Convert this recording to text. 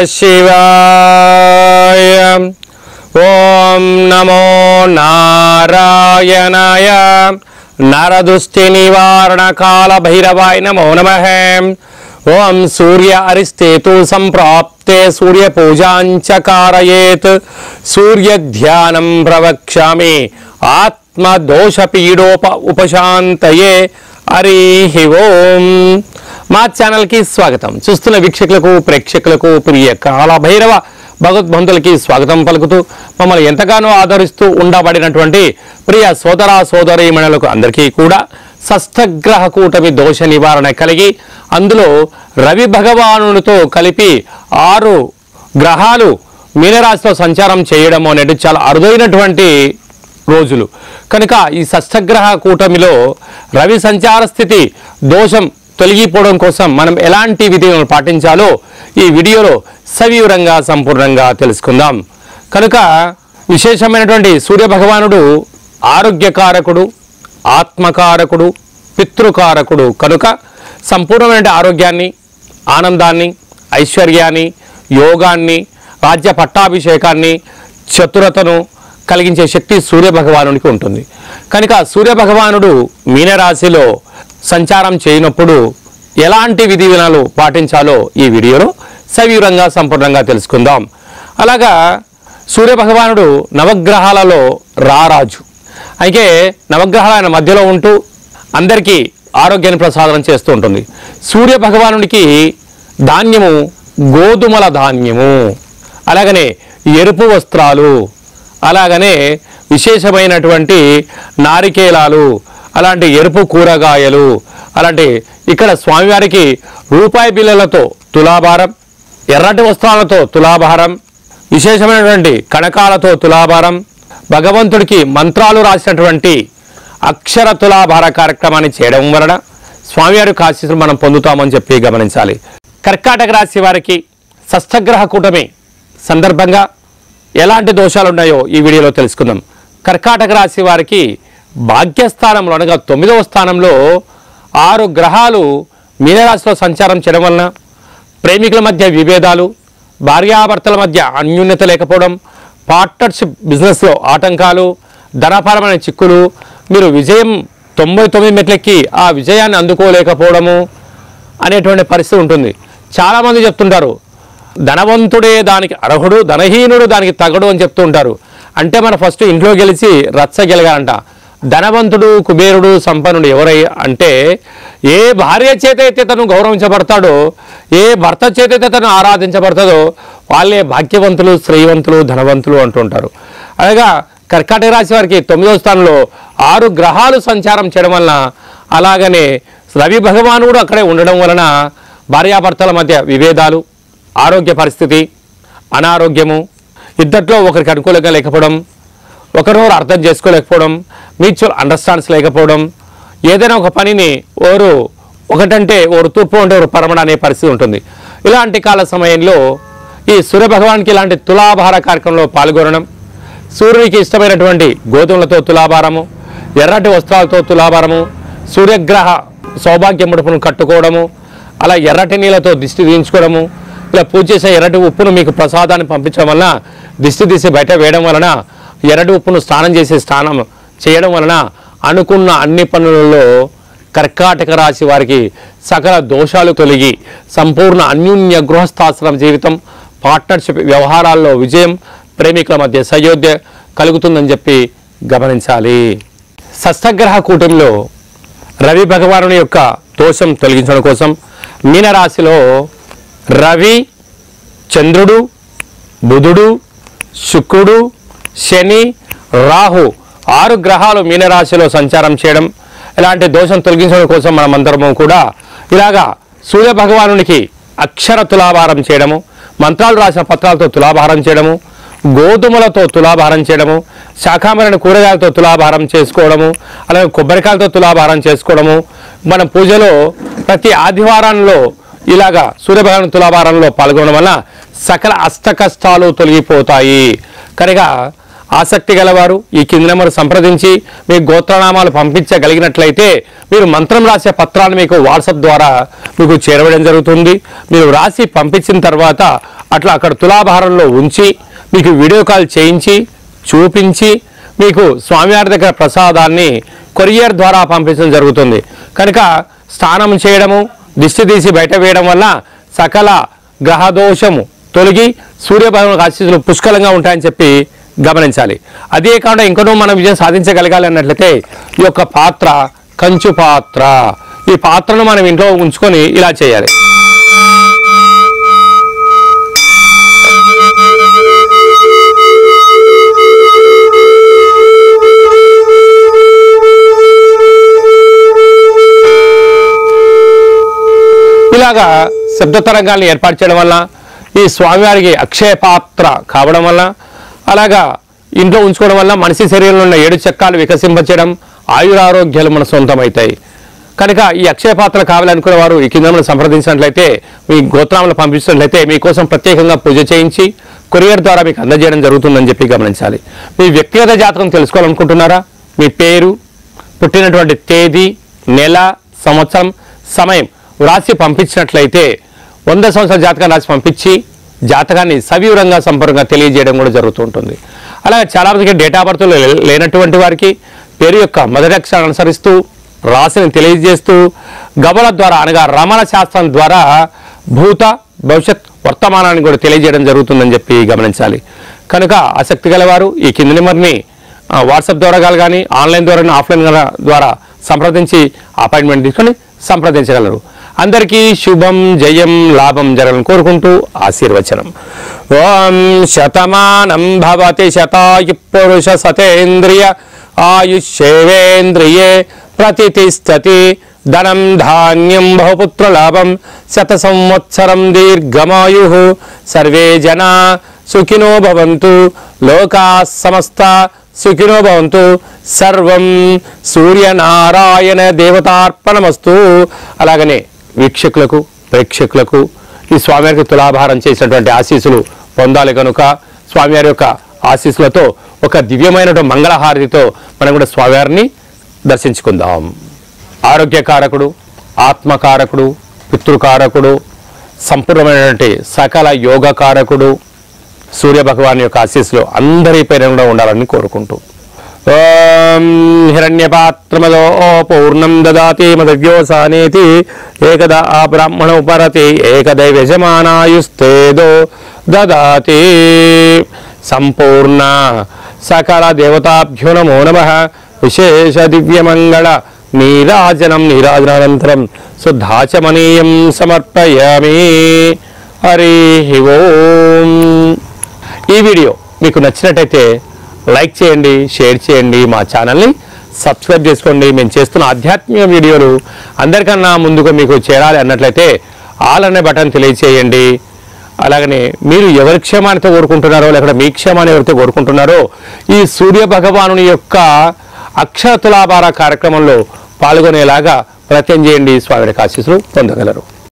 शिवाय। ओम नमो नारायणाय। नरदुष्टि निवारण काल भैरवाय नमो नमः। ओम सूर्य अरिस्तेतु संप्राप्ते सूर्य पूजांच कारयेत्। सूर्य ध्यानं प्रवक्ष्यामि आत्म दोष पीडोप उपशांतये। हरि ओम। మా ఛానల్ కి స్వాగతం। చూస్తున్న వీక్షకులకు ప్రేక్షకులకు ప్రియ కాల భైరవ భగవద్బంధులకి స్వాగతం పలుకుతూ మమ్మల్ని ఎంతగానో ఆదరిస్తూ ఉండబడినటువంటి ప్రియ సోదర సోదరీమణులకు అందరికీ కూడా షష్ఠగ్రహ కూటమి దోష నివారణ కలిగి అందులో రవి భగవానునితో కలిపి 6 గ్రహాలు మీనరాశిలో సంచారం చేయడం అనేది చాలా అరుదైనటువంటి రోజులు కనుక ఈ షష్ఠగ్రహ కూటమిలో రవి సంచార స్థితి దోషం తొలగిపోవడం కోసం మనం ఎలాంటి విధులను పాటించాలో ఈ వీడియోలో సవివరంగా సంపూర్ణంగా తెలుసుకుందాం। కనుక విశేషమైనటువంటి సూర్య భగవానుడు ఆరోగ్యకారకుడు, ఆత్మకారకుడు, పితృకారకుడు కనుక సంపూర్ణమైన ఆరోగ్యాన్ని, ఆనందాన్ని, ఐశ్వర్యాన్ని, యోగాన్ని, రాజ్య పట్టాభిషేకాన్ని, చతురతను కలిగించే శక్తి సూర్య భగవానునికి ఉంటుంది। కనుక సూర్య భగవానుడు మీనరాశిలో సంచారం చేయనప్పుడు ఎలాంటి విధి విధానాలు పాటించాలో ఈ వీడియోలో సవివరంగా సంపూర్ణంగా తెలుసుకుందాం। అలాగా సూర్య భగవానుడు నవగ్రహాలలో రారాజు అయితే నవగ్రహాల మధ్యలో ఉంటూ అందరికీ ఆరోగ్యాన్ని ప్రసాదం చేస్తూ ఉంటుంది। సూర్య భగవానునికి ధాన్యము గోధుమల ధాన్యము, అలాగనే ఎరుపు వస్త్రాలు, అలాగనే విశేషమైనటువంటి నారికేలాలు, అలాంటి ఎరుపు కూరగాయలు, అలాంటి ఇక్కడ స్వామివారికి రూపాయి బిళ్ళలతో తులాభారం, ఎర్రటి వస్త్రాలతో తులాభారం, విశేషమైనటువంటి కణకాలతో తులాభారం, భగవంతుడికి మంత్రాలు రాసినటువంటి అక్షర తులాభార కార్యక్రమాన్ని చేయడం వలన స్వామివారి ఆశీస్సులు మనం పొందుతామని చెప్పి గమనించాలి। కర్కాటక రాశి వారికి షష్ఠగ్రహ కూటమి సందర్భంగా ఎలాంటి దోషాలు ఉన్నాయో ఈ వీడియోలో తెలుసుకుందాం। కర్కాటక రాశి వారికి భాగ్యస్థానంలో అనగా 9వ స్థానంలో 6 గ్రహాలు మీనరాశిలో సంచారం చేయడం వలన ప్రేమికుల మధ్య విభేదాలు, భార్యాభర్తల మధ్య అన్యోన్యత లేకపోవడం, పార్ట్నర్షిప్ బిజినెస్లో ఆటంకాలు, ధనపరమైన చిక్కులు, మీరు విజయం 99 మెట్లెక్కి ఆ విజయాన్ని అందుకోలేకపోవడము అనేటువంటి పరిస్థితి ఉంటుంది। చాలామంది చెప్తుంటారు ధనవంతుడే దానికి అర్హుడు, ధనహీనుడు దానికి తగడు అని చెప్తూ ఉంటారు। అంటే మన ఫస్ట్ ఇంట్లో గెలిచి రచ్చ గెలగాలంట। ధనవంతుడు, కుబేరుడు, సంపన్నుడు ఎవరై అంటే ఏ భార్య చేత అయితే తను గౌరవించబడతాడో, ఏ భర్త చేత అయితే తను ఆరాధించబడతాడో వాళ్ళే భాగ్యవంతులు, శ్రీవంతులు, ధనవంతులు అంటుంటారు। అలాగా కర్కాటక రాశి వారికి 9వ స్థానంలో 6 గ్రహాలు సంచారం చేయడం వలన, అలాగనే రవి భగవానుడు అక్కడే ఉండడం వలన భార్యాభర్తల మధ్య విభేదాలు, ఆరోగ్య పరిస్థితి, అనారోగ్యము, ఇద్దట్లో ఒకరికి అనుకూలంగా లేకపోవడం, ఒకరినొకరు అర్థం చేసుకోలేకపోవడం, మ్యూచువల్ అండర్స్టాండ్స్ లేకపోవడం, ఏదైనా ఒక పనిని ఒకటంటే ఓరు తూర్పు అంటే ఓరు పరమణ అనే పరిస్థితి ఉంటుంది। ఇలాంటి కాల సమయంలో ఈ సూర్య భగవానికి ఇలాంటి తులాభార కార్యక్రమంలో పాల్గొనడం, సూర్యునికి ఇష్టమైనటువంటి గోధుమలతో తులాభారము, ఎర్రటి వస్త్రాలతో తులాభారము, సూర్యగ్రహ సౌభాగ్య ముడుపును కట్టుకోవడము, అలా ఎర్రటి నీళ్ళతో దిష్టి తీయించుకోవడము, ఇలా పూజ చేసే ఎర్రటి ఉప్పును మీకు ప్రసాదాన్ని పంపించడం వలన, దిష్టి తీసి బయట వేయడం వలన, ఎర్రటి ఉప్పును స్నానం చేయడం వలన అనుకున్న అన్ని పనులలో కర్కాటక రాశి వారికి సకల దోషాలు తొలగి సంపూర్ణ అన్యోన్య గృహస్థాశ్రమ జీవితం, పార్ట్నర్షిప్ వ్యవహారాల్లో విజయం, ప్రేమికుల మధ్య సయోధ్య కలుగుతుందని చెప్పి గమనించాలి। షష్ఠగ్రహ కూటమిలో రవి భగవానుని యొక్క దోషం తొలగించడం కోసం మీనరాశిలో రవి, చంద్రుడు, బుధుడు, శుక్రుడు, శని, రాహు 6 గ్రహాలు మీనరాశిలో సంచారం చేయడం, ఇలాంటి దోషం తొలగించడం కోసం మనమందరము కూడా ఇలాగా సూర్య భగవానునికి అక్షర తులాభారం చేయడము, మంత్రాలు రాసిన పత్రాలతో తులాభారం చేయడము, గోధుమలతో తులాభారం చేయడము, శాఖామరైన కూరగాయలతో తులాభారం చేసుకోవడము, అలాగే కొబ్బరికాయలతో తులాభారం చేసుకోవడము, మన పూజలో ప్రతి ఆదివారంలో ఇలాగా సూర్యభగవాను తులాభారంలో పాల్గొనడం వల్ల సకల అష్ట కష్టాలు తొలగిపోతాయి। కనుక ఆసక్తి గలవారు ఈ కింది నెంబర్ సంప్రదించి మీ గోత్రనామాలు పంపించగలిగినట్లయితే మీరు మంత్రం రాసే పత్రాన్ని మీకు వాట్సాప్ ద్వారా మీకు చేరవేయడం జరుగుతుంది। మీరు రాసి పంపించిన తర్వాత అట్లా అక్కడ తులాభారంలో ఉంచి మీకు వీడియో కాల్ చేయించి చూపించి మీకు స్వామివారి దగ్గర ప్రసాదాన్ని కొరియర్ ద్వారా పంపించడం జరుగుతుంది. కనుక స్నానం చేయడము, దిష్టి తీసి బయట వేయడం వల్ల సకల గ్రహదోషము తొలగి సూర్యభగవానుడి ఆశీస్సులు పుష్కలంగా ఉంటాయని చెప్పి గమనించాలి. అదే కాకుండా ఇంకనూ మనం విజయం సాధించగలగాలి అన్నట్లయితే ఈ యొక్క పాత్ర కంచు పాత్ర, ఈ పాత్రను మనం ఇంట్లో ఉంచుకొని ఇలా చేయాలి. ఇలాగా శబ్ద తరంగాల్ని ఏర్పాటు చేయడం వల్ల ఈ స్వామివారికి అక్షయ పాత్ర కావడం వల్ల, అలాగా ఇంట్లో ఉంచుకోవడం వల్ల మనిషి శరీరంలో ఉన్న 7 చక్రాలు వికసింపచేయడం, ఆయురారోగ్యాలు మన సొంతమవుతాయి. కనుక ఈ అక్షయ పాత్ర కావాలనుకునే వారు ఈ కింద మనం సంప్రదించినట్లయితే, మీ గోత్రాలను పంపించినట్లయితే మీకోసం ప్రత్యేకంగా పూజ చేయించి కొరియర్ ద్వారా మీకు అందజేయడం జరుగుతుందని చెప్పి గమనించాలి. మీ వ్యక్తిగత జాతకం తెలుసుకోవాలనుకుంటున్నారా? మీ పేరు, పుట్టినటువంటి తేదీ, నెల, సంవత్సరం, సమయం రాసి పంపించినట్లయితే 100 సంవత్సరాల జాతకాన్ని రాసి పంపించి జాతకాన్ని సవివరంగా సంపూర్ణంగా తెలియజేయడం కూడా జరుగుతూ ఉంటుంది. అలాగే చాలామందికి డేటా బర్త్లు లేనటువంటి వారికి పేరు యొక్క మొదటి అక్షరాన్ని అనుసరిస్తూ రాశిని తెలియజేస్తూ గమల ద్వారా అనగా రమణ శాస్త్రం ద్వారా భూత భవిష్యత్ వర్తమానాన్ని కూడా తెలియజేయడం జరుగుతుందని చెప్పి గమనించాలి. కనుక ఆసక్తి గలవారు ఈ కింది నెంబర్ని వాట్సాప్ ద్వారా కానీ ఆన్లైన్ ద్వారా ఆఫ్లైన్ ద్వారా సంప్రదించి అపాయింట్మెంట్ తీసుకొని సంప్రదించగలరు. అందరికీ శుభం, జయం, లాభం జరగాలని కోరుకుంటూ ఆశీర్వచనం. ఓం శతమానం భవతి శతాయు పురుష సతేంద్రియ ఆయుష్యేవేంద్రియే ప్రతిష్టతి ధనం ధాన్యం బహుపుత్ర లాభం శత సంవత్సరం దీర్ఘమాయు సర్వే జనా సుఖినో భవంతు లోకా సమస్త సుఖినో భవంతు సర్వం సూర్యనారాయణ దేవతార్పణమస్తు. అలాగనే వీక్షకులకు ప్రేక్షకులకు ఈ స్వామివారికి తులాభారం చేసినటువంటి ఆశీస్సులు పొందాలి. కనుక స్వామివారి యొక్క ఆశీస్సులతో ఒక దివ్యమైనటువంటి మంగళహారతితో మనం కూడా స్వామివారిని దర్శించుకుందాం. ఆరోగ్యకారకుడు, ఆత్మకారకుడు, పితృకారకుడు, సంపూర్ణమైనటువంటి సకల యోగకారకుడు సూర్యభగవాన్ యొక్క ఆశీస్సులు అందరిపైన కూడా ఉండాలని కోరుకుంటూ ఓం హిరణ్యపాత్రమదో పూర్ణం దదాతి మదవ్యోసానేతి ఏకదా ఆ బ్రాహ్మణ ఉపరతి ఏకదైవ్యజమానాయుస్తేదో దదాతి. సంపూర్ణ సకల దేవతాభ్యో నమో నమః. విశేష దివ్యమంగళ నీరాజనానంతరం శుద్ధాచమనీయం సమర్పయామి. హరి ఓం. ఈ వీడియో మీకు నచ్చినట్టయితే లైక్ చేయండి, షేర్ చేయండి, మా ఛానల్ని సబ్స్క్రైబ్ చేసుకోండి. మేము చేస్తున్న ఆధ్యాత్మిక వీడియోలు అందరికన్నా ముందుగా మీకు చేరాలి అన్నట్లయితే ఆల్ అనే బటన్ తెలియచేయండి. అలాగనే మీరు ఎవరి క్షేమాన్ని కోరుకుంటున్నారో లేకపోతే మీ క్షేమాన్ని ఎవరితో కోరుకుంటున్నారో ఈ సూర్య భగవానుని యొక్క అక్షర తులాభార కార్యక్రమంలో పాల్గొనేలాగా ప్రయత్నం చేయండి. స్వామి ఆశీస్సులు పొందగలరు.